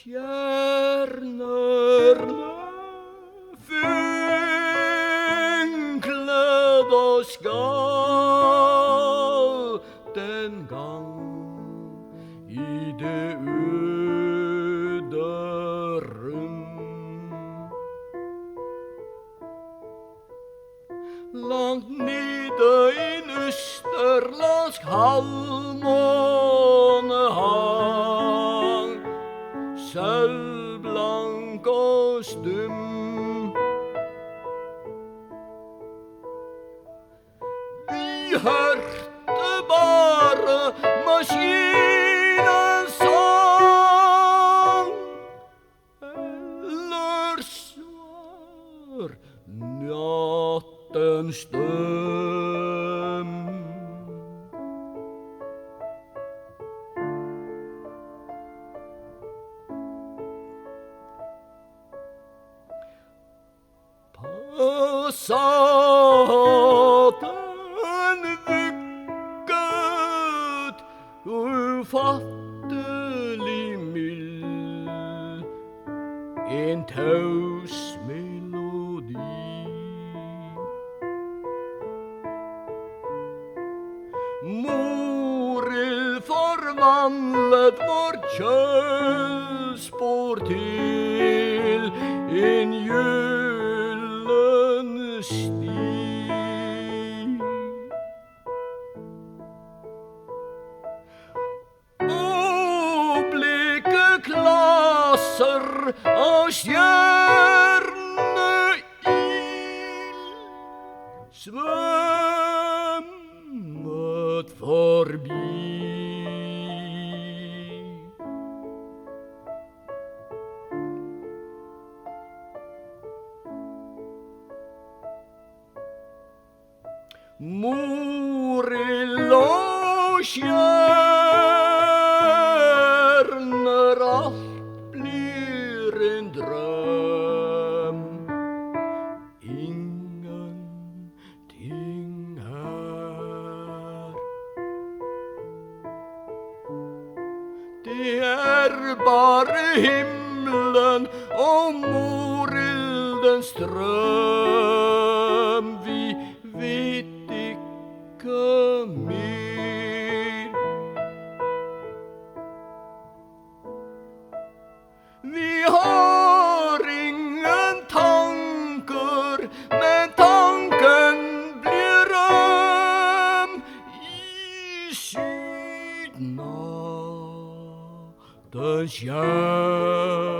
Stjernerne vinklet og skal den gang i det øde rom. Langt nede i en østerlandsk halvmåne hang, sølvblank og stum. Vi hørte bare maskinens sang, eller svar nattens støm. Passaten vugget ufattelig mild, en taus melodi. Morild forvandlet vårt kjølsbord til en gyllen sti. Og bleke klasser av stjerneild svømmet forbi. Morild og stjerner, alt blir en drøm. Ingenting her. Det er bare himmelen og morildens strøm. Vi vet ikke mer. Vi har ingen tanker, men tanken blir røm i syden av den stjerne.